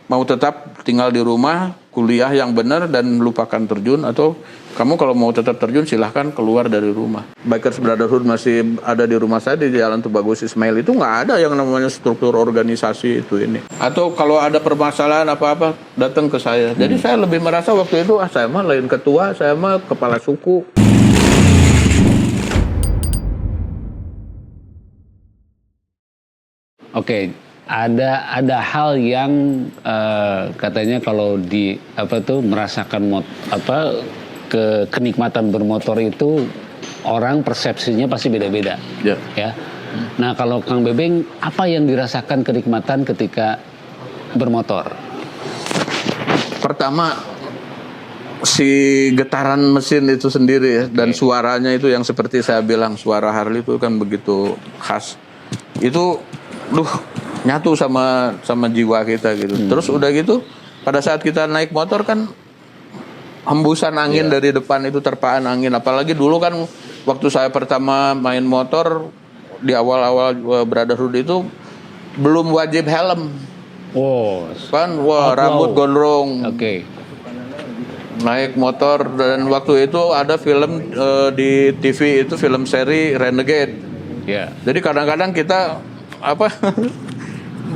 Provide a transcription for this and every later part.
mau tetap tinggal di rumah, kuliah yang benar dan lupakan terjun, atau kamu kalau mau tetap terjun silahkan keluar dari rumah. Bikers Brotherhood masih ada di rumah saya di Jalan Tubagus Ismail, itu nggak ada yang namanya struktur organisasi itu ini. Atau kalau ada permasalahan apa-apa datang ke saya. Jadi saya lebih merasa waktu itu saya mah lain ketua, saya mah kepala suku. Oke, ada hal yang katanya kalau merasakan kenikmatan bermotor itu orang persepsinya pasti beda-beda. Ya. Nah, kalau Kang Bebeng, apa yang dirasakan kenikmatan ketika bermotor? Pertama, si getaran mesin itu sendiri ya, dan suaranya itu yang seperti saya bilang, suara Harley itu kan begitu khas. Itu nyatu sama jiwa kita gitu. Terus udah gitu, pada saat kita naik motor kan hembusan angin dari depan itu, terpaan angin. Apalagi dulu kan waktu saya pertama main motor di awal-awal Brotherhood itu belum wajib helm. Oh, kan rambut gondrong. Naik motor, dan waktu itu ada film di TV itu film seri Renegade. Jadi kadang-kadang kita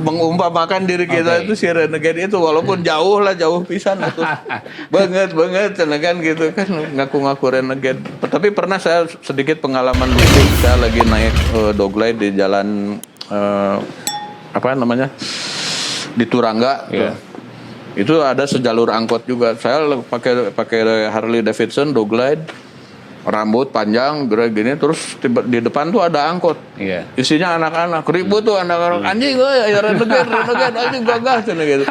mengumpamakan diri kita itu si Renegade itu, walaupun jauh pisan itu banget kan gitu kan, ngaku-ngaku Renegade. Tapi pernah saya sedikit pengalaman lucu, saya lagi naik doglide di jalan di Turangga. Itu ada sejalur angkot juga. Saya pakai Harley Davidson doglide, rambut panjang, gerak gini, terus di depan tuh ada angkot. Isinya anak-anak, ribut tuh anak-anak, anjing ya renegade, anjing gagah gitu.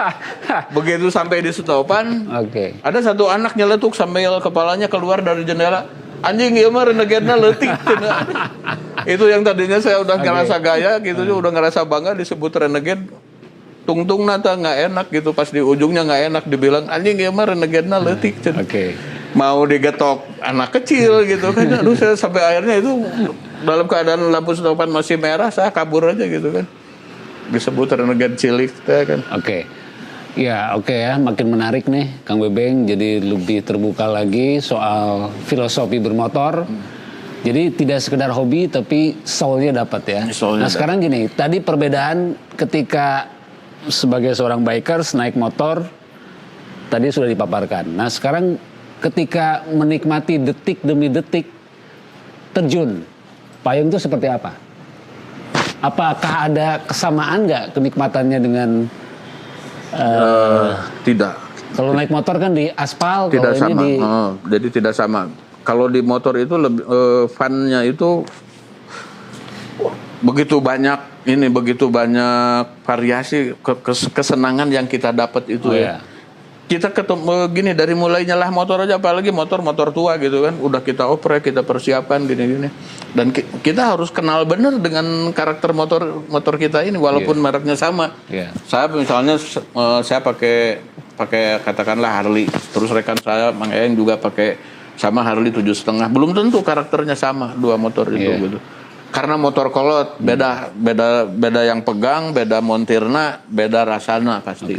Begitu sampai di stopan, ada satu anak nyeletuk sambil kepalanya keluar dari jendela, anjing ya mah renegade-na leutik. Itu yang tadinya saya udah ngerasa gaya gitu, udah ngerasa bangga disebut renegade. Tungtung nata nggak enak gitu, pas di ujungnya nggak enak dibilang anjing ya mah renegade-na leutik. Mau digetok anak kecil gitu kan. Aduh, saya sampai akhirnya itu dalam keadaan lampu stopan masih merah, saya kabur aja gitu kan. Disebut renegade cilik kan. Ya, makin menarik nih Kang Bebeng, jadi lebih terbuka lagi soal filosofi bermotor. Jadi tidak sekedar hobi tapi soulnya dapat ya. Sekarang gini, tadi perbedaan ketika sebagai seorang bikers naik motor tadi sudah dipaparkan. Nah, sekarang ketika menikmati detik demi detik terjun payung itu seperti apa? Apakah ada kesamaan nggak kenikmatannya dengan tidak. Kalau naik motor kan di aspal, tidak kalau sama. Ini Jadi tidak sama. Kalau di motor itu lebih fun-nya itu begitu banyak variasi kesenangan yang kita dapat itu Kita ketemu gini dari mulai nyelah motor aja, apalagi motor tua gitu kan, udah kita oprek, kita persiapkan gini-gini, dan kita harus kenal bener dengan karakter motor kita ini, walaupun mereknya sama. Saya misalnya saya pakai katakanlah Harley, terus rekan saya Mang Eyang juga pakai sama Harley 7,5, belum tentu karakternya sama dua motor itu gitu. Karena motor kolot beda yang pegang, beda montirna, beda rasana pasti.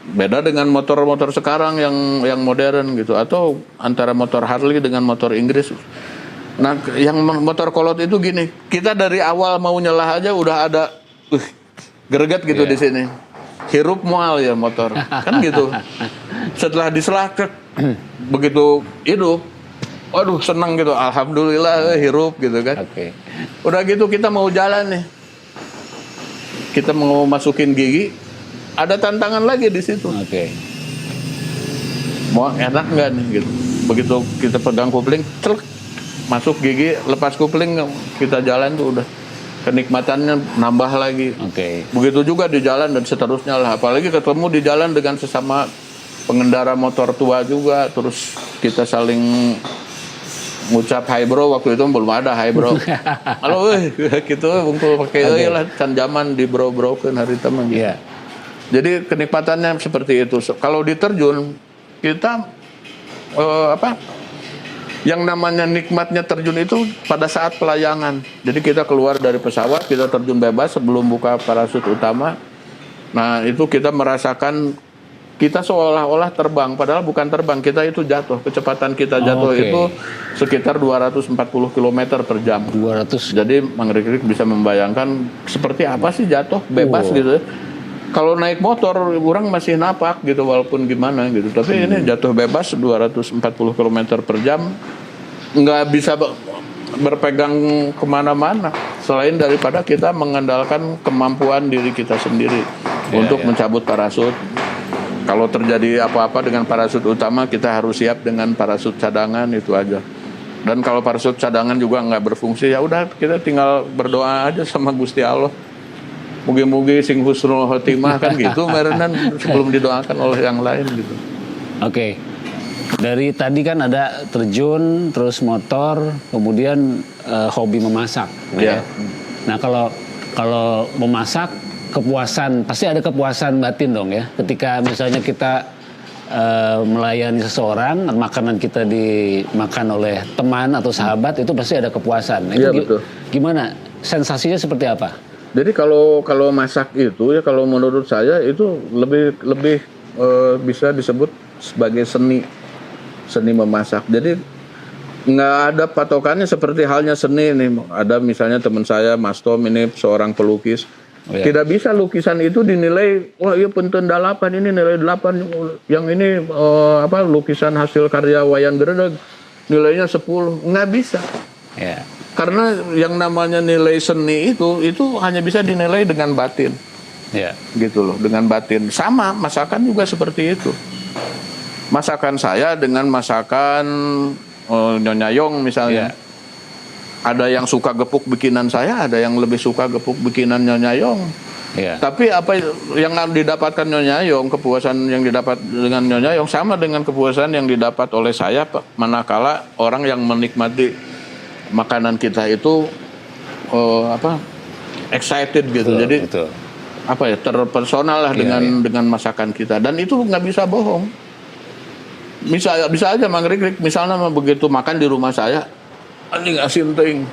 Beda dengan motor-motor sekarang yang modern gitu, atau antara motor Harley dengan motor Inggris. Nah, yang motor kolot itu gini, kita dari awal mau nyelah aja udah ada greget gitu di sini. Hirup mual ya motor. Kan gitu. Setelah diselah begitu hidup, waduh senang gitu, alhamdulillah hirup gitu kan. Udah gitu kita mau jalan nih, kita mau masukin gigi, ada tantangan lagi di situ. Mau enak nggak nih gitu. Begitu kita pegang kupling, masuk gigi, lepas kupling, kita jalan tuh udah kenikmatannya nambah lagi. Begitu juga di jalan dan seterusnya lah. Apalagi ketemu di jalan dengan sesama pengendara motor tua juga, terus kita saling ngucap hi bro, waktu itu belum ada hi bro. Halo gitu bungkul pakai lah can zaman di bro-brokeun hari teman gitu. Jadi kenikmatannya seperti itu. Kalau diterjun kita yang namanya nikmatnya terjun itu pada saat pelayangan. Jadi kita keluar dari pesawat, kita terjun bebas sebelum buka parasut utama. Nah, itu kita merasakan kita seolah-olah terbang, padahal bukan terbang, kita itu jatuh. Kecepatan kita jatuh itu sekitar 240 km per jam. 200. Jadi Mang Rikrik bisa membayangkan seperti apa sih jatuh bebas gitu. Kalau naik motor, orang masih napak gitu walaupun gimana gitu. Tapi ini jatuh bebas 240 km per jam, nggak bisa berpegang kemana-mana. Selain daripada kita mengandalkan kemampuan diri kita sendiri untuk mencabut parasut. Kalau terjadi apa-apa dengan parasut utama, kita harus siap dengan parasut cadangan, itu aja. Dan kalau parasut cadangan juga nggak berfungsi, ya udah kita tinggal berdoa aja sama Gusti Allah. Mugi-mugi sing husnul khotimah kan gitu, merenan sebelum didoakan oleh yang lain gitu. Oke. Dari tadi kan ada terjun, terus motor, kemudian hobi memasak. Ya. Nah kalau memasak, kepuasan, pasti ada kepuasan batin dong ya. Ketika misalnya kita melayani seseorang, makanan kita dimakan oleh teman atau sahabat, itu pasti ada kepuasan. Itu betul. Gimana? Sensasinya seperti apa? Jadi kalau masak itu ya, kalau menurut saya itu lebih bisa disebut sebagai seni memasak. Jadi nggak ada patokannya seperti halnya seni nih. Ada misalnya teman saya Mas Tom ini seorang pelukis. Tidak bisa lukisan itu dinilai, wah iya punten 8, ini nilai 8, yang ini lukisan hasil karya Wayan Gredeg nilainya 10, nggak bisa. Yeah. Karena yang namanya nilai seni itu hanya bisa dinilai dengan batin. Yeah. Gitu loh, dengan batin. Sama masakan juga seperti itu. Masakan saya dengan masakan Nyonya Yong misalnya. Yeah. Ada yang suka gepuk bikinan saya, ada yang lebih suka gepuk bikinan Nyonya Yong. Yeah. Tapi apa yang didapatkan Nyonya Yong, kepuasan yang didapat dengan Nyonya Yong sama dengan kepuasan yang didapat oleh saya manakala orang yang menikmati makanan kita itu excited gitu. Betul, jadi betul. Terpersonal lah dengan masakan kita, dan itu nggak bisa bohong. Bisa aja Mang Rikrik misalnya begitu makan di rumah saya, anjing asin ting.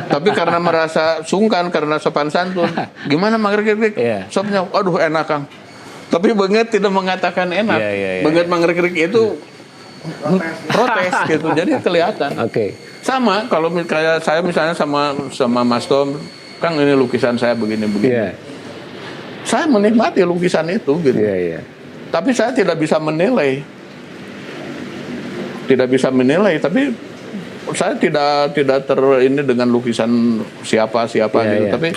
Tapi karena merasa sungkan, karena sopan santun, gimana Mang Rikrik? Sopnya, aduh enak Kang. Tapi banget tidak mengatakan enak. Banget Mang Rikrik itu protes gitu. Jadi kelihatan. Sama kalau kayak saya misalnya sama Mas Tom, Kang ini lukisan saya begini. Saya menikmati lukisan itu gitu. Tapi saya tidak bisa menilai. Tapi saya tidak ini dengan lukisan siapa gitu. Tapi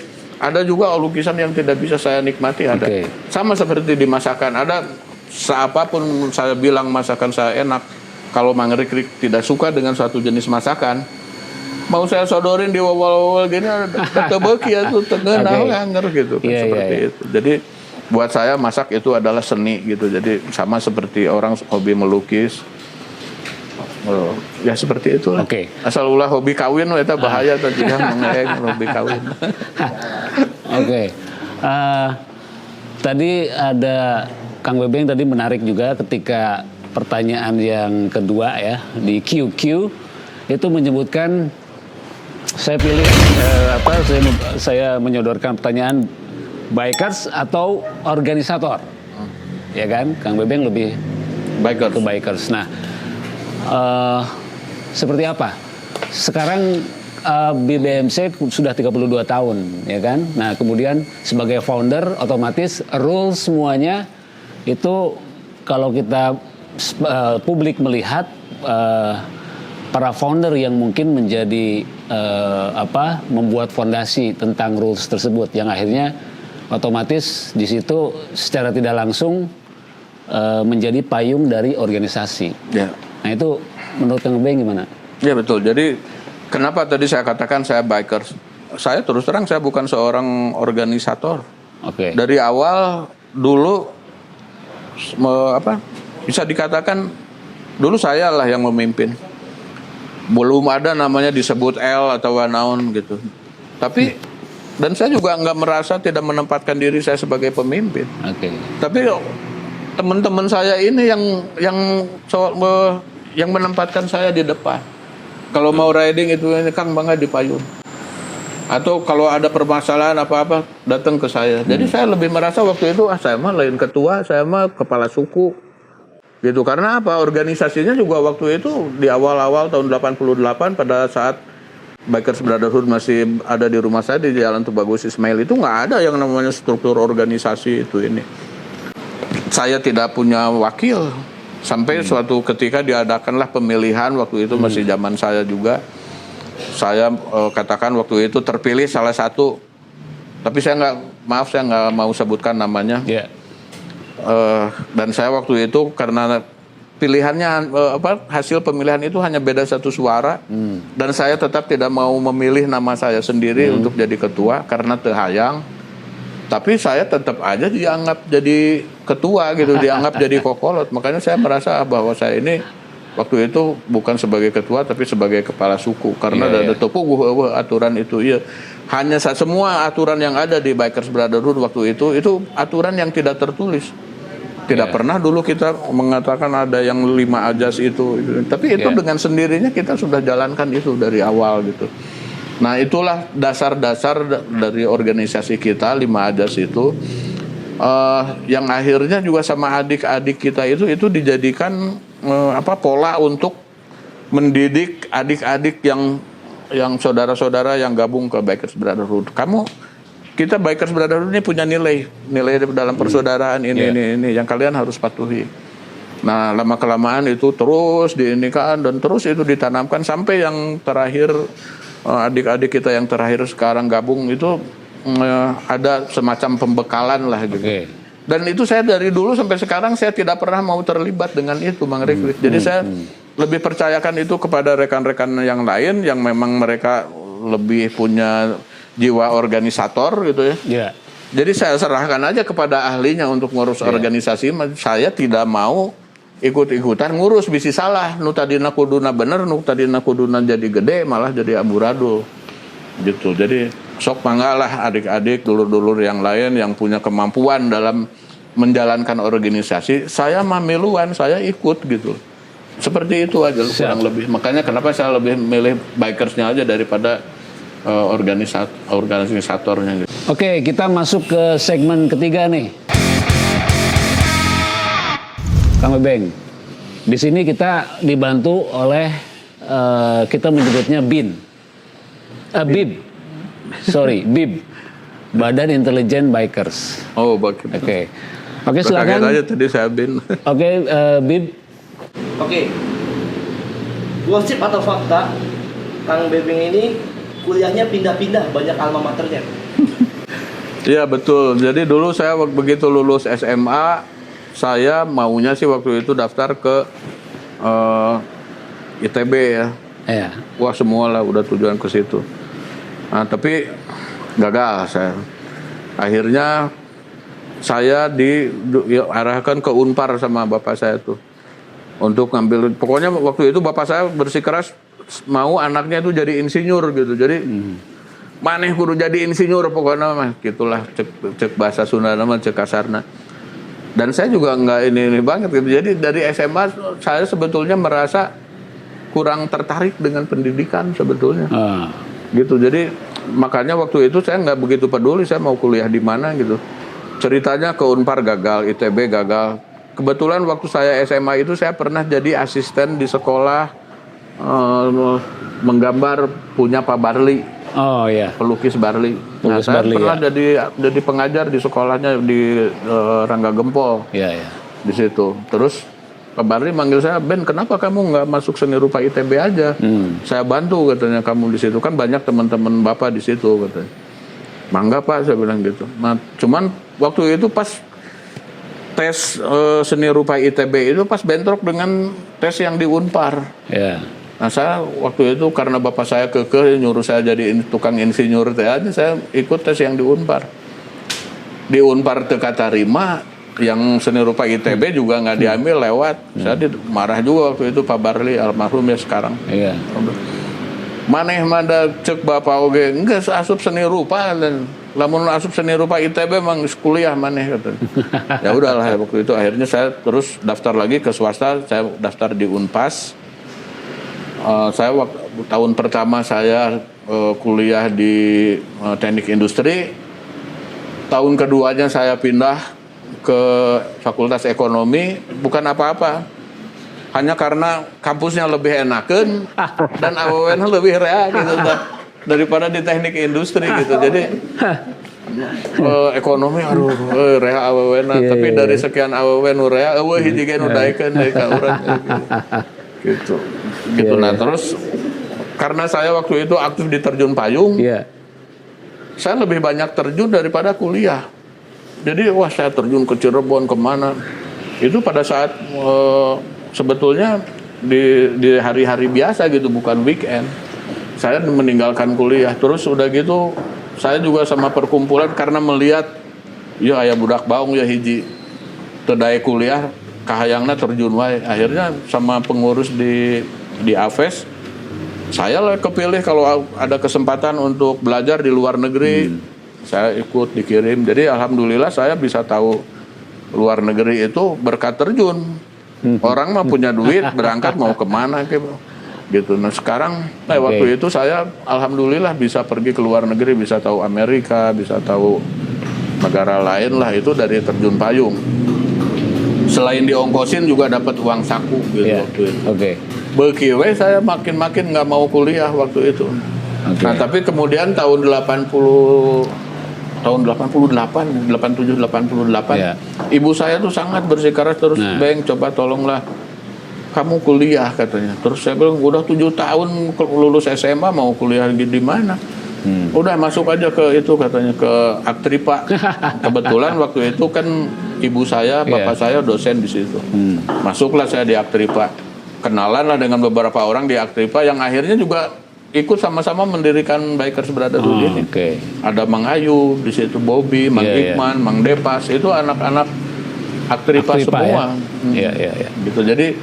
ada juga lukisan yang tidak bisa saya nikmati, ada. Sama seperti di masakan, ada seapapun saya bilang masakan saya enak, kalau Mang Rikrik tidak suka dengan suatu jenis masakan, mau saya sodorin di wawal-wawal gini, tebeki ya tuh tengah nganger gitu kan, seperti itu. Jadi buat saya masak itu adalah seni gitu. Jadi sama seperti orang hobi melukis. Ya seperti itulah. Asal ulah hobi kawin itu bahaya tadi ya hobi kawin. Tadi ada Kang Bebeng tadi menarik juga ketika pertanyaan yang kedua ya di QQ itu menyebutkan, saya pilih saya menyodorkan pertanyaan bikers atau organisator. Ya kan? Kang Bebeng lebih ke bikers. Nah, seperti apa? Sekarang BBMC sudah 32 tahun, ya kan? Nah, kemudian sebagai founder, otomatis rules semuanya itu kalau kita publik melihat para founder yang mungkin menjadi membuat fondasi tentang rules tersebut, yang akhirnya otomatis di situ secara tidak langsung menjadi payung dari organisasi. Nah itu menurut Kang Bebeng gimana? Ya betul. Jadi kenapa tadi saya katakan saya bikers? Saya terus terang saya bukan seorang organisator. Dari awal dulu bisa dikatakan dulu saya lah yang memimpin. Belum ada namanya disebut L atau naon gitu. Tapi dan saya juga nggak merasa tidak menempatkan diri saya sebagai pemimpin. Tapi teman-teman saya ini yang menempatkan saya di depan. Kalau mau riding itu ini Kang Bangga di payung. Atau kalau ada permasalahan apa-apa datang ke saya. Jadi saya lebih merasa waktu itu saya mah lain ketua, saya mah kepala suku. Gitu. Karena apa? Organisasinya juga waktu itu di awal-awal tahun 88 pada saat Bikers Brotherhood masih ada di rumah saya di Jalan Tubagus Ismail, itu nggak ada yang namanya struktur organisasi itu ini. Saya tidak punya wakil. Sampai suatu ketika diadakanlah pemilihan, waktu itu masih zaman saya juga. Saya katakan waktu itu terpilih salah satu, tapi saya nggak mau sebutkan namanya. Yeah. Dan saya waktu itu karena pilihannya hasil pemilihan itu hanya beda 1 suara, dan saya tetap tidak mau memilih nama saya sendiri untuk jadi ketua karena terhayang. Tapi saya tetap aja dianggap jadi ketua gitu, dianggap jadi kokolot. Makanya saya merasa bahwa saya ini waktu itu bukan sebagai ketua tapi sebagai kepala suku. Karena ada tepuh aturan itu. Ya. Hanya semua aturan yang ada di Bikers Brotherhood waktu itu aturan yang tidak tertulis. Tidak pernah dulu kita mengatakan ada yang 5 ajas itu. Tapi itu dengan sendirinya kita sudah jalankan itu dari awal gitu. Nah itulah dasar-dasar dari organisasi kita 5 ajas itu, yang akhirnya juga sama adik-adik kita itu dijadikan pola untuk mendidik adik-adik yang saudara-saudara yang gabung ke Bikers Brotherhood. Kita Bikers Brotherhood ini punya nilai dalam persaudaraan ini yang kalian harus patuhi. Nah lama-kelamaan itu terus diinikan dan terus itu ditanamkan sampai yang terakhir. Adik-adik kita yang terakhir sekarang gabung itu ada semacam pembekalan lah gitu. Okay. Dan itu saya dari dulu sampai sekarang saya tidak pernah mau terlibat dengan itu, Bang Rikli. Jadi saya lebih percayakan itu kepada rekan-rekan yang lain yang memang mereka lebih punya jiwa organisator gitu ya. Yeah. Jadi saya serahkan aja kepada ahlinya untuk ngurus organisasi. Saya tidak mau ikut-ikutan ngurus bisi salah, nu tadina kuduna bener, nu tadina kuduna jadi gede malah jadi amburadul gitu. Jadi sok manggalah adik-adik dulur-dulur yang lain yang punya kemampuan dalam menjalankan organisasi, saya mamiluan, saya ikut gitu. Seperti itu aja kurang lebih. Makanya kenapa saya lebih milih bikersnya aja daripada organisatornya gitu. Oke, kita masuk ke segmen ketiga nih. Kang Bebeng, di sini kita dibantu oleh kita menyebutnya BIN, BIB, Badan Intelijen Bikers. Oh, oke. Oke, silakan. Aja tadi saya BIN. Oke, BIB. Oke, gosip atau fakta, Kang Bebeng ini kuliahnya pindah-pindah banyak alma maternya. Iya betul. Jadi dulu saya begitu lulus SMA. Saya maunya sih waktu itu daftar ke ITB ya. Yeah. Wah semua lah udah tujuan ke situ. Nah, tapi gagal saya. Akhirnya saya diarahkan ke Unpar sama bapak saya tuh untuk ngambil. Pokoknya waktu itu bapak saya bersikeras mau anaknya itu jadi insinyur gitu. Jadi maneh kudu jadi insinyur pokoknya mah gitulah cek bahasa Sunda nama cek kasarna. Dan saya juga nggak ini banget gitu. Jadi dari SMA saya sebetulnya merasa kurang tertarik dengan pendidikan sebetulnya. Gitu. Jadi makanya waktu itu saya nggak begitu peduli saya mau kuliah di mana gitu. Ceritanya ke Unpar gagal, ITB gagal. Kebetulan waktu saya SMA itu saya pernah jadi asisten di sekolah menggambar punya Pak Barli. Oh ya. Pelukis Barli. Nah, saya pernah jadi pengajar di sekolahnya di Rangga Gempol. Iya, iya. Di situ. Terus Pak Barli manggil saya, "Ben, kenapa kamu nggak masuk seni rupa ITB aja? Saya bantu," katanya, "kamu di situ. Kan banyak teman-teman Bapak di situ," katanya. "Mangga, Pak," saya bilang gitu. Nah, cuman waktu itu pas tes seni rupa ITB itu pas bentrok dengan tes yang di Unpar. Iya. Nah saya waktu itu karena bapak saya kekeh nyuruh saya jadi tukang insinyur teh aja, saya ikut tes yang di Unpar. Di Unpar teu katarima, yang seni rupa ITB juga nggak diambil lewat. Saya marah juga waktu itu Pak Barli almarhum ya sekarang. Iya. Maneh manda cek bapak oge enggak asup seni rupa dan lamun asup seni rupa ITB emang kuliah maneh kata. Ya udahlah waktu itu akhirnya saya terus daftar lagi ke swasta, saya daftar di Unpas. Saya tahun pertama saya kuliah di teknik industri. Tahun keduanya saya pindah ke Fakultas Ekonomi, bukan apa-apa. Hanya karena kampusnya lebih enakeun dan awalnya lebih rea gitu daripada di teknik industri gitu. Jadi ekonomi aduh rea awalnya, tapi dari sekian awalnya rea eueuh hiji ge nu daekeun deui ka urang gitu. Gitu nah terus karena saya waktu itu aktif di terjun payung. Saya lebih banyak terjun daripada kuliah. Jadi wah saya terjun ke Cirebon kemana. Itu pada saat sebetulnya di hari-hari biasa gitu, bukan weekend. Saya meninggalkan kuliah. Terus udah gitu saya juga sama perkumpulan karena melihat ya aya budak baung ya hiji teu dae kuliah kahayangna terjun wae. Akhirnya sama pengurus di AFES saya lah kepilih kalau ada kesempatan untuk belajar di luar negeri. Saya ikut dikirim. Jadi alhamdulillah saya bisa tahu luar negeri itu berkat terjun. Orang mah punya duit berangkat mau kemana gitu. Nah sekarang waktu itu saya alhamdulillah bisa pergi ke luar negeri, bisa tahu Amerika, bisa tahu negara lain lah, itu dari terjun payung. Selain diongkosin juga dapat uang saku gitu waktu itu. Beuki we saya makin nggak mau kuliah waktu itu. Nah tapi kemudian tahun 87, 88, ibu saya tuh sangat bersikeras terus, Beng coba tolonglah kamu kuliah katanya. Terus saya bilang udah 7 tahun lulus SMA mau kuliah di mana? Udah masuk aja ke itu katanya, ke Aktripa. Kebetulan waktu itu kan ibu saya, bapak saya dosen di situ. Masuklah saya di Aktripa. Kenalan lah dengan beberapa orang di Aktripa yang akhirnya juga ikut sama-sama mendirikan Bikers Brotherhood ini. Ada Mang Ayu di situ, Bobby, Mang Ikman, Mang Depas, itu anak-anak Aktripa semua. Gitu. Jadi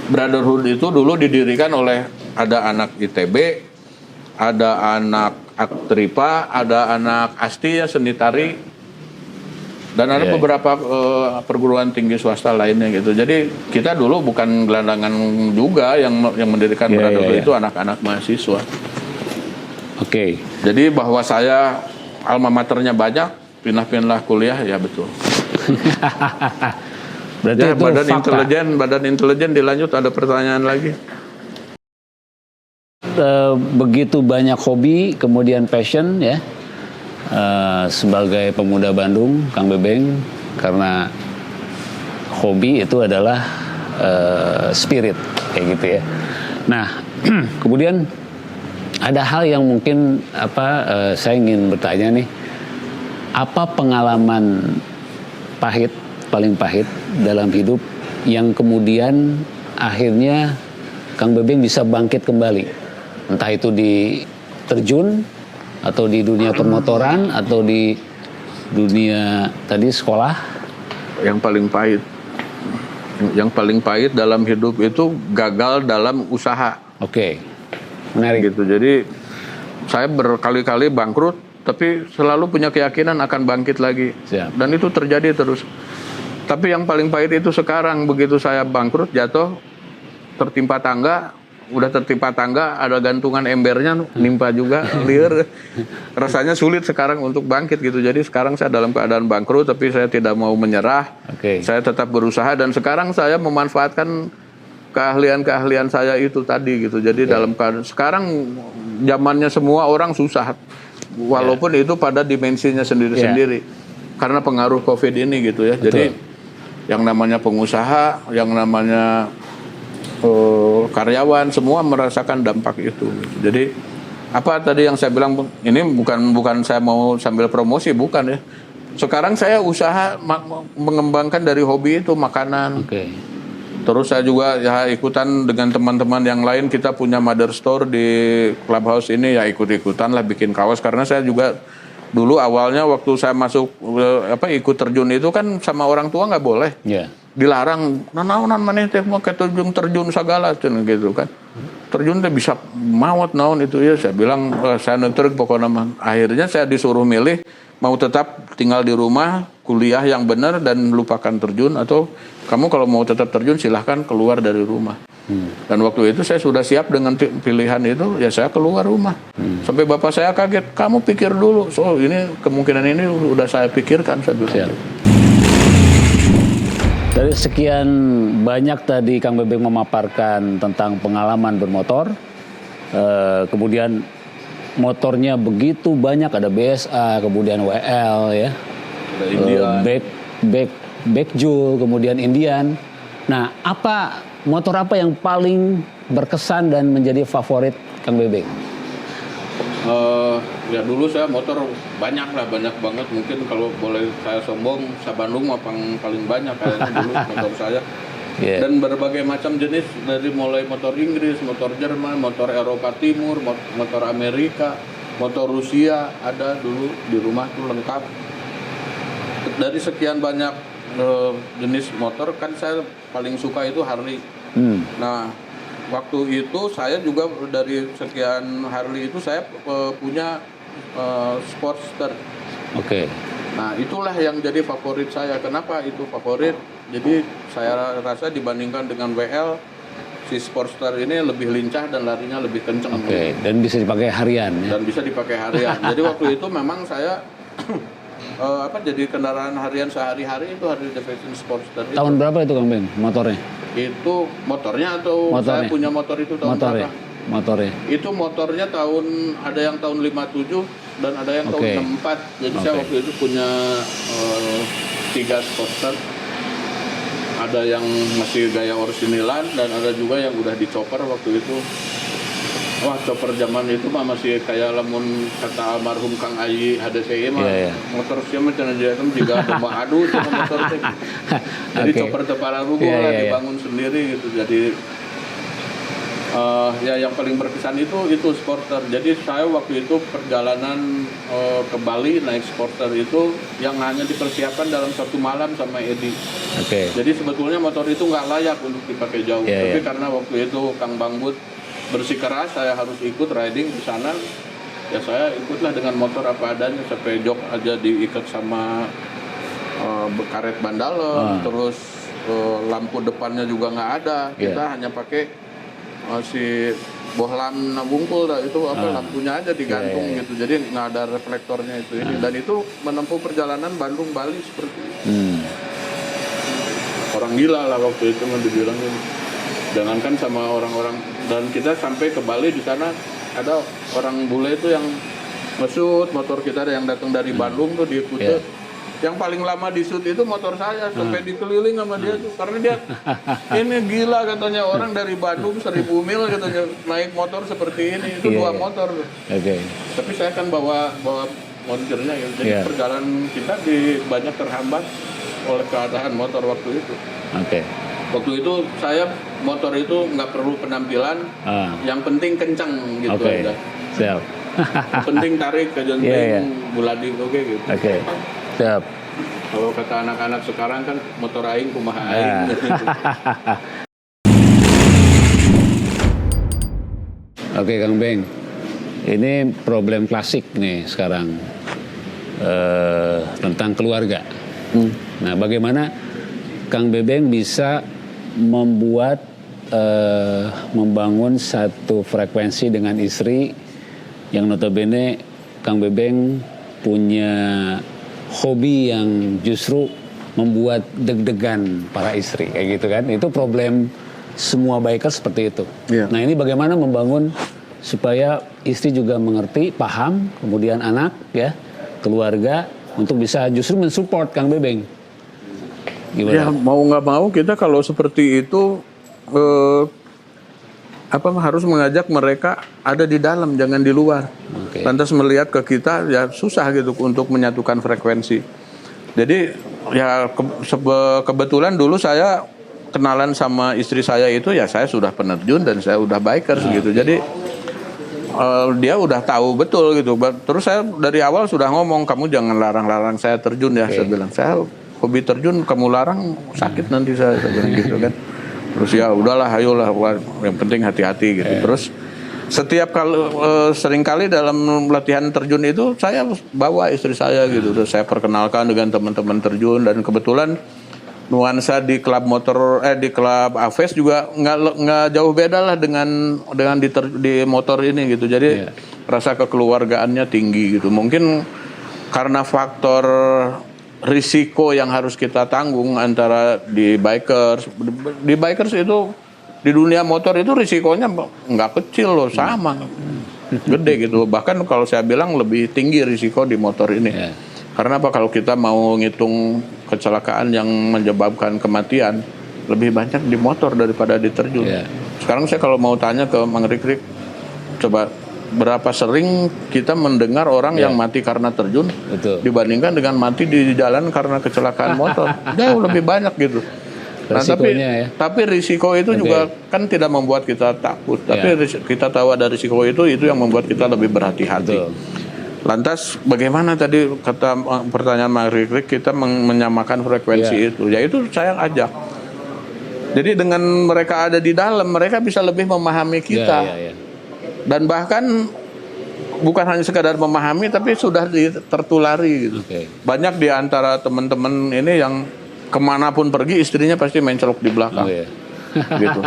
Brotherhood itu dulu didirikan oleh ada anak ITB, ada anak Aktripa, ada anak ASTI ya seni tari, dan ada beberapa perguruan tinggi swasta lainnya gitu. Jadi kita dulu bukan gelandangan juga yang mendirikan Brotherhood itu anak-anak mahasiswa. Jadi bahwa saya alma maternya banyak, pindah-pindah kuliah ya betul. Berarti ya, itu badan intelijen dilanjut, ada pertanyaan lagi. Begitu banyak hobi kemudian passion ya. Sebagai pemuda Bandung, Kang Bebeng, karena hobi itu adalah spirit kayak gitu ya. Nah, kemudian ada hal yang mungkin saya ingin bertanya nih, apa pengalaman paling pahit dalam hidup yang kemudian akhirnya Kang Bebeng bisa bangkit kembali, entah itu di terjun atau di dunia permotoran atau di dunia tadi sekolah? Yang paling pahit dalam hidup itu gagal dalam usaha. Menarik gitu. Jadi saya berkali-kali bangkrut, tapi selalu punya keyakinan akan bangkit lagi. Dan itu terjadi terus. Tapi yang paling pahit itu sekarang, begitu saya bangkrut, jatuh, tertimpa tangga. Udah tertimpa tangga, ada gantungan embernya, nimpa juga, liar. Rasanya sulit sekarang untuk bangkit gitu. Jadi sekarang saya dalam keadaan bangkrut, tapi saya tidak mau menyerah. Saya tetap berusaha, dan sekarang saya memanfaatkan keahlian-keahlian saya itu tadi gitu. Jadi dalam keadaan sekarang zamannya semua orang susah, walaupun itu pada dimensinya sendiri-sendiri, karena pengaruh COVID ini gitu ya. Jadi yang namanya pengusaha, yang namanya karyawan, semua merasakan dampak itu. Jadi apa tadi yang saya bilang, ini bukan saya mau sambil promosi, bukan ya. Sekarang saya usaha mengembangkan dari hobi itu makanan. Terus saya juga ya ikutan dengan teman-teman yang lain, kita punya mother store di Clubhouse ini, ya ikut-ikutan lah bikin kaos, karena saya juga dulu awalnya waktu saya masuk ikut terjun itu kan sama orang tua nggak boleh. Dilarang, naonan maneh teh mau terjun segala gitu kan. Terjun teh bisa maut naon itu ya. Saya bilang saya neutreg pokoknya mah. Akhirnya saya disuruh milih mau tetap tinggal di rumah, kuliah yang benar dan lupakan terjun, atau kamu kalau mau tetap terjun silahkan keluar dari rumah. Dan waktu itu saya sudah siap dengan pilihan itu, ya saya keluar rumah. Sampai bapak saya kaget, kamu pikir dulu, so ini kemungkinan ini udah saya pikirkan. Saya bilang. Dari sekian banyak tadi Kang Bebeng memaparkan tentang pengalaman bermotor, kemudian motornya begitu banyak, ada BSA, kemudian WL ya, Backjul, kemudian Indian. Nah, motor apa yang paling berkesan dan menjadi favorit Kang Bebeng? Ya dulu saya motor banyak banget. Mungkin kalau boleh saya sombong, Bandung paling banyak kayaknya dulu motor saya. Dan berbagai macam jenis, dari mulai motor Inggris, motor Jerman, motor Eropa Timur, motor Amerika, motor Rusia ada dulu di rumah tuh lengkap. Dari sekian banyak jenis motor kan saya paling suka itu Harley. Nah, waktu itu saya juga dari sekian Harley itu saya punya Sportster. Nah, itulah yang jadi favorit saya. Kenapa itu favorit? Jadi saya rasa dibandingkan dengan WL, si Sportster ini lebih lincah dan larinya lebih kencang. Dan bisa dipakai harian ya? Dan bisa dipakai harian. Jadi waktu itu memang saya jadi kendaraan harian sehari-hari itu Harley Davidson Sportster. Tahun berapa itu Kang Beng motornya? Itu motornya atau saya punya motor itu tahun berapa? Motornya. Itu motornya ada yang tahun 57 dan ada yang tahun 64. Jadi saya waktu itu punya 3 Sportster. Ada yang masih gaya orsinilan dan ada juga yang udah dicopper waktu itu. Wah, chopper zaman itu mah masih kayak lamun kata almarhum Kang Ayi HDCI mah motor siapa macam dia kan juga domba adu sama motor teh. Jadi chopper tepara rugo lah dibangun sendiri gitu. Jadi ya yang paling berkesan itu Sportster. Jadi saya waktu itu perjalanan ke Bali naik Sportster itu yang hanya dipersiapkan dalam 1 malam sama Edi. Jadi sebetulnya motor itu nggak layak untuk dipakai jauh. Tapi karena waktu itu Kang Bangbut bersikeras saya harus ikut riding di sana, ya saya ikutlah dengan motor apa adanya, sampai jok aja diikat sama karet bandalem, terus lampu depannya juga nggak ada, kita hanya pakai si bohlam bungkul itu lampunya aja digantung gitu, jadi nggak ada reflektornya itu ini, dan itu menempuh perjalanan Bandung Bali seperti itu. Orang gila lah waktu itu kan dibilangin. Jangankan sama orang-orang, dan kita sampai ke Bali, di sana ada orang bule itu yang nge-shoot motor kita, yang datang dari Bandung tuh di Kuta. Yang paling lama di shoot itu motor saya, sampai dikeliling sama dia tuh, karena dia ini gila katanya, orang dari Bandung 1000 mil katanya naik motor seperti ini, itu 2 motor. Tapi saya kan bawa montirnya ya, jadi perjalanan kita banyak terhambat oleh keadaan motor waktu itu. Waktu itu saya motor itu nggak perlu penampilan, yang penting kencang gitu aja. Siap. Penting tarik ke jenteng, buladi gitu. Siap. Kalau kata anak-anak sekarang kan motor aing kumaha aing. Kang Beng, ini problem klasik nih sekarang tentang keluarga. Nah, bagaimana Kang Bebeng bisa membangun satu frekuensi dengan istri yang notabene Kang Bebeng punya hobi yang justru membuat deg-degan para istri kayak gitu kan. Itu problem semua biker seperti itu. Nah, ini bagaimana membangun supaya istri juga mengerti, paham, kemudian anak ya, keluarga, untuk bisa justru mensupport Kang Bebeng. Gimana? Ya mau nggak mau kita kalau seperti itu harus mengajak mereka ada di dalam, jangan di luar. Lantas melihat ke kita ya susah gitu untuk menyatukan frekuensi. Jadi ya kebetulan dulu saya kenalan sama istri saya itu ya saya sudah penerjun dan saya udah bikers gitu. Jadi dia udah tahu betul gitu. Terus saya dari awal sudah ngomong, kamu jangan larang-larang saya terjun ya. Saya bilang, saya hobi terjun, kamu larang sakit nanti saya bilang gitu kan. Terus ya udahlah, ayolah, yang penting hati-hati gitu. Terus setiap kali seringkali dalam latihan terjun itu saya bawa istri saya gitu. Terus saya perkenalkan dengan teman-teman terjun, dan kebetulan nuansa di klub motor di klub Aves juga nggak jauh beda lah dengan di motor ini gitu. Jadi rasa kekeluargaannya tinggi gitu. Mungkin karena faktor risiko yang harus kita tanggung antara di bikers itu di dunia motor itu risikonya nggak kecil loh, sama gede gitu. Bahkan kalau saya bilang lebih tinggi risiko di motor ini. Karena apa, kalau kita mau ngitung kecelakaan yang menyebabkan kematian lebih banyak di motor daripada di terjun. Sekarang saya kalau mau tanya ke Mang Rikrik, coba berapa sering kita mendengar orang yang mati karena terjun dibandingkan dengan mati di jalan karena kecelakaan motor. Jauh lebih banyak gitu. Nah, tapi risiko itu juga kan tidak membuat kita takut, tapi kita tahu ada risiko itu yang membuat kita lebih berhati-hati. Lantas bagaimana tadi kata pertanyaan Mang Rikrik, kita menyamakan frekuensi itu, yaitu saya ajak. Jadi dengan mereka ada di dalam, mereka bisa lebih memahami kita. Dan bahkan bukan hanya sekadar memahami, tapi sudah tertulari gitu. Banyak di antara teman-teman ini yang kemanapun pergi istrinya pasti mencelok di belakang. Gitu,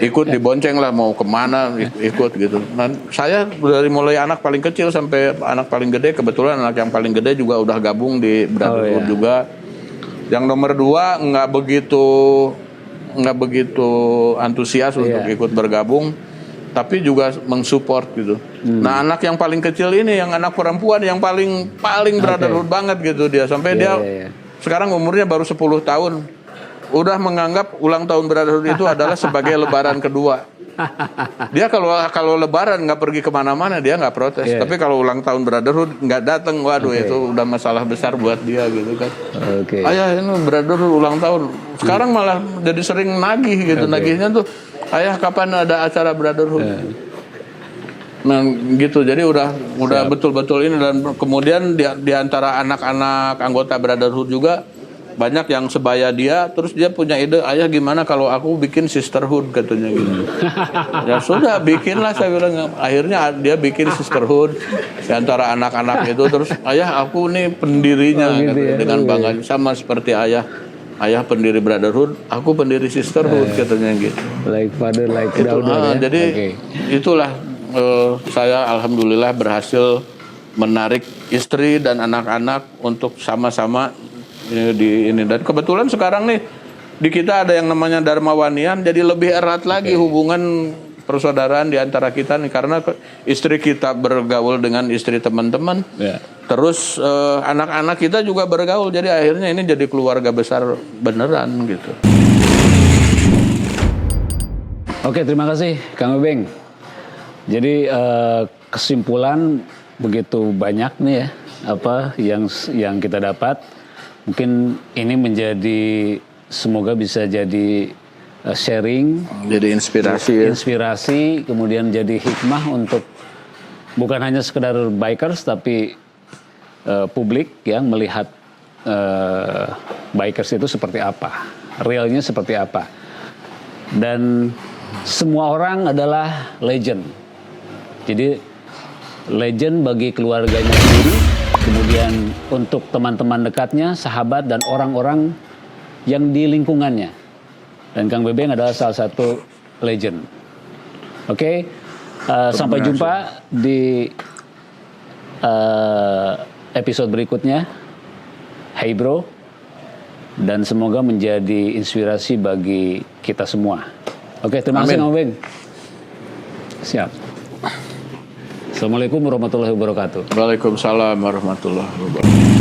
ikut dibonceng lah, mau kemana ikut gitu. Nah, saya dari mulai anak paling kecil sampai anak paling gede, kebetulan anak yang paling gede juga udah gabung di Brotherhood juga. Yang nomor 2 nggak begitu antusias untuk ikut bergabung, tapi juga mensupport gitu. Nah, anak yang paling kecil ini, yang anak perempuan yang paling Brotherhood banget gitu dia, sampai dia sekarang umurnya baru 10 tahun. Udah menganggap ulang tahun Brotherhood itu adalah sebagai lebaran kedua. Dia kalau lebaran nggak pergi kemana-mana, dia nggak protes. Tapi kalau ulang tahun Brotherhood nggak datang, waduh itu udah masalah besar buat dia gitu kan. Ayah, ini Brotherhood ulang tahun. Sekarang malah jadi sering nagih gitu. Nagihnya tuh, ayah kapan ada acara Brotherhood? Nah gitu, jadi udah betul-betul ini. Dan kemudian di antara anak-anak anggota Brotherhood juga banyak yang sebaya dia, terus dia punya ide, ayah gimana kalau aku bikin sisterhood katanya gitu. Ya sudah, bikinlah, saya bilang. Akhirnya dia bikin sisterhood di antara anak-anak itu. Terus ayah, aku nih pendirinya dengan bangga, sama seperti ayah pendiri Brotherhood, aku pendiri sisterhood katanya gitu. Like father, like daughter. Jadi itulah saya alhamdulillah berhasil menarik istri dan anak-anak untuk sama-sama di ini. Dan kebetulan sekarang nih di kita ada yang namanya Dharmawanian, jadi lebih erat lagi hubungan persaudaraan di antara kita nih, karena istri kita bergaul dengan istri teman-teman, terus anak-anak kita juga bergaul, jadi akhirnya ini jadi keluarga besar beneran gitu. Oke, terima kasih Kang Bebeng. Jadi kesimpulan begitu banyak nih ya, apa yang kita dapat. Mungkin ini semoga bisa jadi sharing, jadi inspirasi, kemudian jadi hikmah untuk bukan hanya sekedar bikers, tapi publik yang melihat bikers itu seperti apa, realnya seperti apa. Dan semua orang adalah legend. Jadi legend bagi keluarganya sendiri, kemudian untuk teman-teman dekatnya, sahabat, dan orang-orang yang di lingkungannya. Dan Kang Bebeng adalah salah satu legend. Oke, sampai jumpa di episode berikutnya. Hey bro, dan semoga menjadi inspirasi bagi kita semua. Oke, terima kasih Kang Bebeng. Siap. Assalamualaikum warahmatullahi wabarakatuh. Waalaikumsalam warahmatullahi wabarakatuh.